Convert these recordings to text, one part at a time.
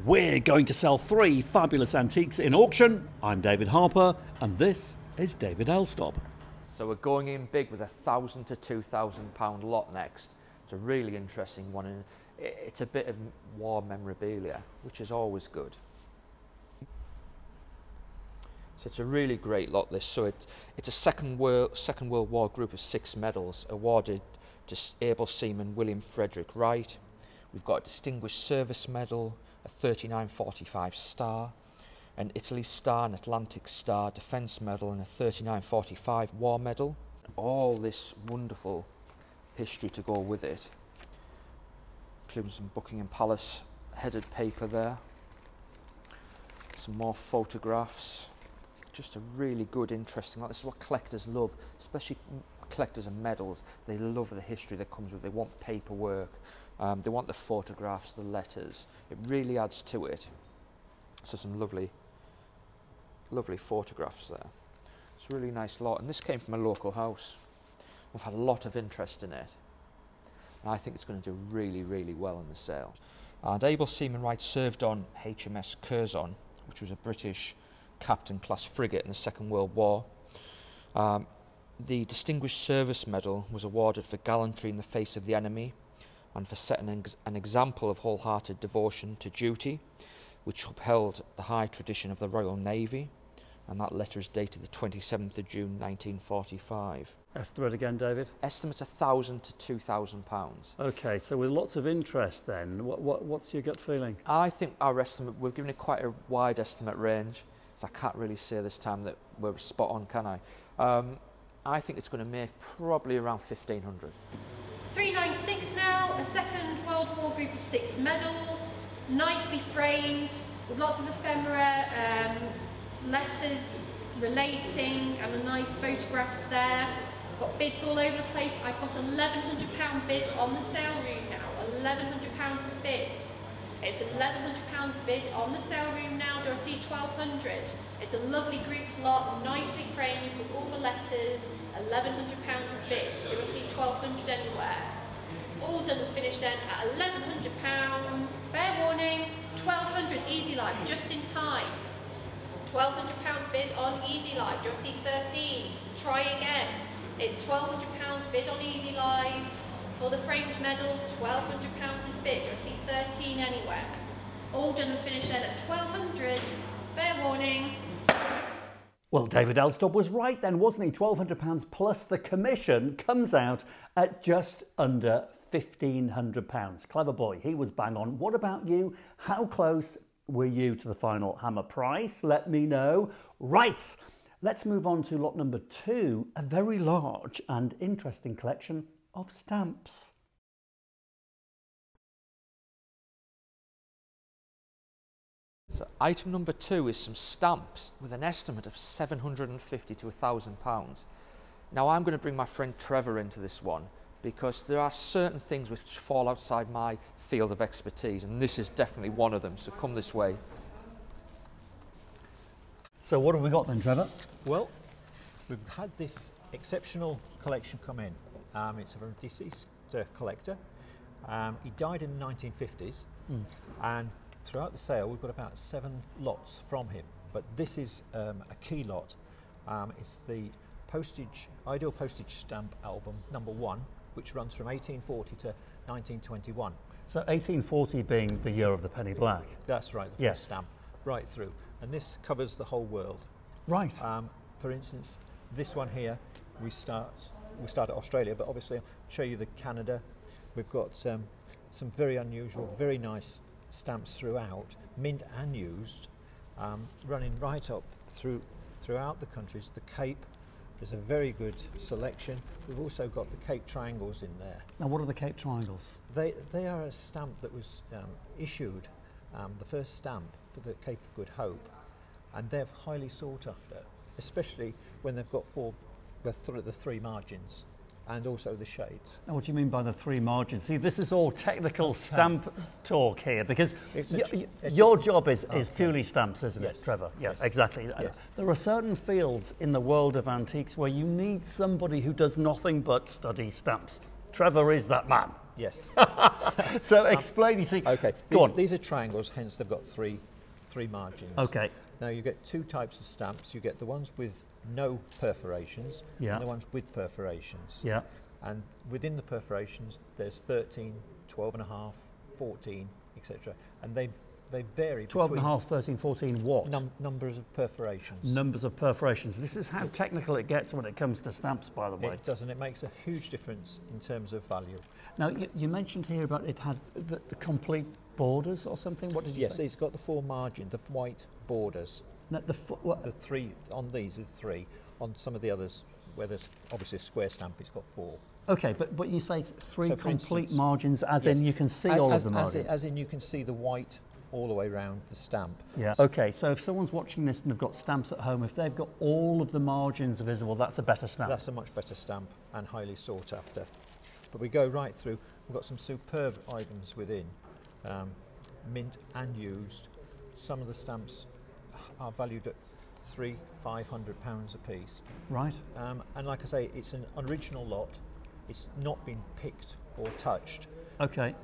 We're going to sell 3 fabulous antiques in auction. I'm David Harper, and this is David Elstop. So we're going in big with £1,000 to £2,000 lot next. It's a really interesting one, and it's a bit of war memorabilia, which is always good. So it's a really great lot, this. So it's a Second World War group of 6 medals awarded to able seaman William Frederick Wright. We've got a Distinguished Service Medal, a 3945 Star, an Italy Star, an Atlantic Star, Defence Medal, and a 3945 War Medal. All this wonderful history to go with it, including some Buckingham Palace headed paper there, some more photographs. Just a really good, interesting lot. This is what collectors love, especially collectors of medals. They love the history that comes with it. They want paperwork, they want the photographs, the letters. It really adds to it. So some lovely photographs there. It's a really nice lot, and this came from a local house. We've had a lot of interest in it, and I think it's going to do really, really well in the sale. And able seaman Wright served on HMS Curzon, which was a British Captain class frigate in the Second World War. The Distinguished Service Medal was awarded for gallantry in the face of the enemy and for setting an example of wholehearted devotion to duty, which upheld the high tradition of the Royal Navy, and that letter is dated the 27th of June 1945. Estimate again, David? Estimate £1,000 to £2,000. Okay, so with lots of interest then, what's your gut feeling? I think our estimate, we've given it quite a wide estimate range, so I can't really say this time that we're spot on, can I think it's going to make probably around 1,500. 396 now, a Second World War group of 6 medals, nicely framed, with lots of ephemera, letters relating, and nice photographs there. I've got bids all over the place. I've got £1,100 bid on the sale room now. £1,100 is bid. It's £1,100 bid on the sale room now. Do I see 1,200? It's a lovely group lot, nicely framed with all the letters. £1,100 is bid. Do I see 1,200 anywhere? All done and finished then at £1,100. Fair warning, 1,200 Easy Life, just in time. £1,200 bid on Easy Life. Do I see 13? Try again. It's £1,200 bid on Easy Life. For the framed medals, £1,200 is bid. Do I see 13 anywhere? All done and finished then at 1,200. Fair warning. Well, David Elstop was right then, wasn't he? £1,200 plus the commission comes out at just under £1,500. Clever boy, he was bang on. What about you? How close were you to the final hammer price? Let me know. Right, let's move on to lot number 2, a very large and interesting collection of stamps. So item number 2 is some stamps with an estimate of £750 to £1,000. Now I'm going to bring my friend Trevor into this one, because there are certain things which fall outside my field of expertise, and this is definitely one of them, so come this way. So what have we got then, Trevor? Well, we've had this exceptional collection come in. It's a deceased collector. He died in the 1950s, and throughout the sale we've got about 7 lots from him, but this is a key lot. It's the Ideal Postage Stamp Album number 1, which runs from 1840 to 1921. So 1840 being the year of the penny black. That's right, the first stamp, right through. And this covers the whole world. Right. For instance, this one here, we start at Australia, but obviously I'll show you the Canada. We've got some very unusual, very nice stamps throughout, mint and used, running right up throughout the countries. The Cape is a very good selection. We've also got the Cape Triangles in there. Now what are the Cape Triangles? They are a stamp that was issued, the first stamp for the Cape of Good Hope, and they're highly sought after, especially when they've got the 3 margins and also the shades. Now, what do you mean by the 3 margins? See, this is all technical stamp talk here, because your job is purely stamps, isn't it, Trevor? Yeah, yes. Exactly. Yes. There are certain fields in the world of antiques where you need somebody who does nothing but study stamps. Trevor is that man. Yes. So explain, you see. Okay, Go on. these are triangles, hence they've got three margins. Okay. Now you get two types of stamps. You get the ones with no perforations and the ones with perforations. Yeah. And within the perforations, there's 13, 12 and a half, 14, etc. And they vary 12 between and a half, 13, 14 what? numbers of perforations. Numbers of perforations. This is how technical it gets when it comes to stamps, by the way. It does, and it makes a huge difference in terms of value. Now, you mentioned here about it had the complete borders or something. What did you say? Yes, it's got the four margin, the white borders. No, The three, on these are three. On some of the others, where there's obviously a square stamp, it's got four. Okay, but you say three So for complete instance, margins, as in you can see all of the margins? As in you can see the white all the way around the stamp. Yeah. Okay, so if someone's watching this and they've got stamps at home, if they've got all of the margins visible, that's a better stamp. That's a much better stamp and highly sought after. But we go right through. We've got some superb items within, mint and used. Some of the stamps are valued at £300–500 a piece. Right. And like I say, it's an original lot. It's not been picked or touched. Okay.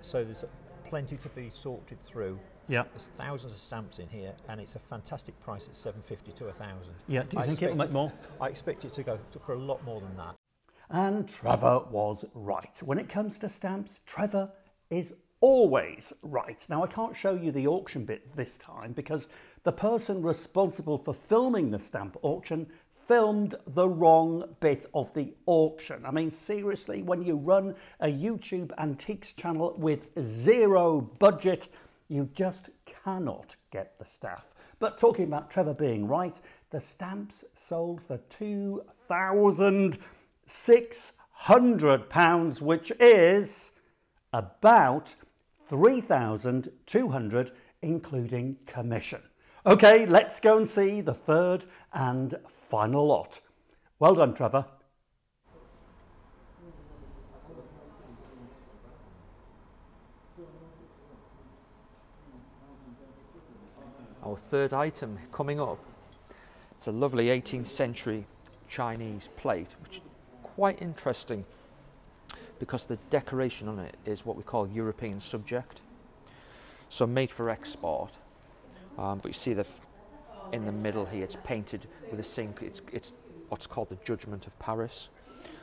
So there's plenty to be sorted through. Yeah. There's thousands of stamps in here, and it's a fantastic price at £750 to £1,000. Yeah. Do you think it'll make more? I expect it to go for a lot more than that. And Trevor was right. When it comes to stamps, Trevor is always right. Now, I can't show you the auction bit this time because the person responsible for filming the stamp auction filmed the wrong bit of the auction. I mean, seriously, when you run a YouTube antiques channel with zero budget, you just cannot get the staff. But talking about Trevor being right, the stamps sold for £2,600, which is about $3,200, including commission. Okay, let's go and see the third and final lot. Well done, Trevor. Our third item coming up, it's a lovely 18th century Chinese plate, which is quite interesting because the decoration on it is what we call European subject, so made for export. But you see in the middle here, it's painted with a sink. It's what's called the Judgment of Paris,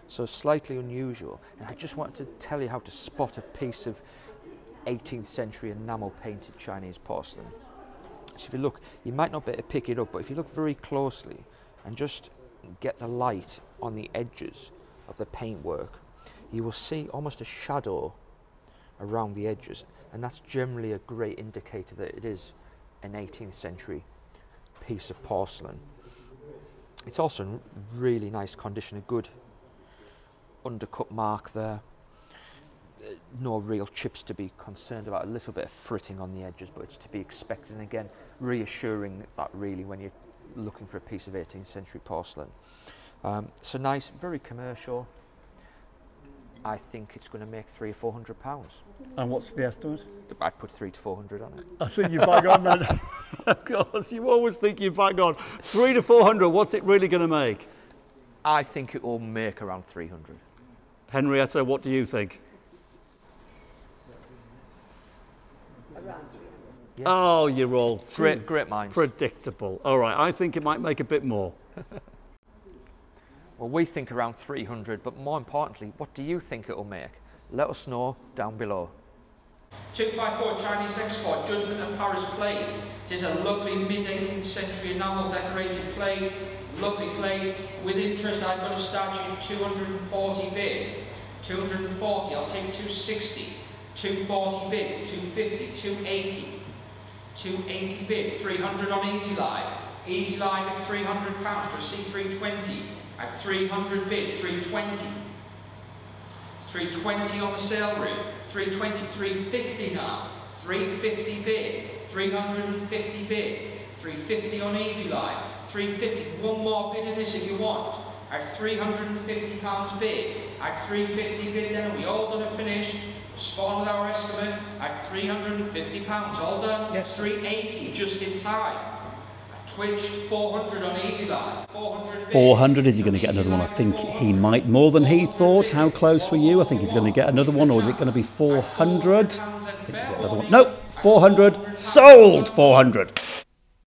so slightly unusual. And I just wanted to tell you how to spot a piece of 18th century enamel painted Chinese porcelain. So if you look, you might not be able to pick it up, but if you look very closely and just get the light on the edges of the paintwork, you will see almost a shadow around the edges, and that's generally a great indicator that it is an 18th century piece of porcelain. It's also in really nice condition, a good undercut mark there. No real chips to be concerned about, a little bit of fritting on the edges, but it's to be expected, and again reassuring that really when you're looking for a piece of 18th century porcelain. So nice, very commercial. I think it's going to make £300 or £400. And what's the estimate? I'd put 300 to 400 on it. I think you bang on then. Of course, you always think you bang on. 300 to 400, what's it really going to make? I think it will make around 300. Henrietta, what do you think? Yeah. Oh, you're all Great minds. predictable. All right, I think it might make a bit more. Well, we think around 300, but more importantly, what do you think it will make? Let us know down below. 254 Chinese export, Judgment of Paris plate. It is a lovely mid-18th century enamel decorated plate. Lovely plate. With interest, I've got to start you 240 bid. 240, I'll take 260. 240 bid, 250, 280. 280 bid, 300 on Easy Live. Easy Live at £300 to a C320. At 300 bid, 320. 320 on the sale route. 320, 350 now. 350 bid, 350 bid. 350 on Easy Live. 350. One more bid in this if you want. At £350 bid. At 350 bid, then are we all done and finished? Spot on with our estimate at £350. All done? Yes. 380 just in time. At Twitched 400 on Easy Line. 400, is he going to get another one? I think he might, more than he thought. How close were you? I think he's going to get another one, or is it going to be 400? I think he'll get another one. No, 400, sold 400.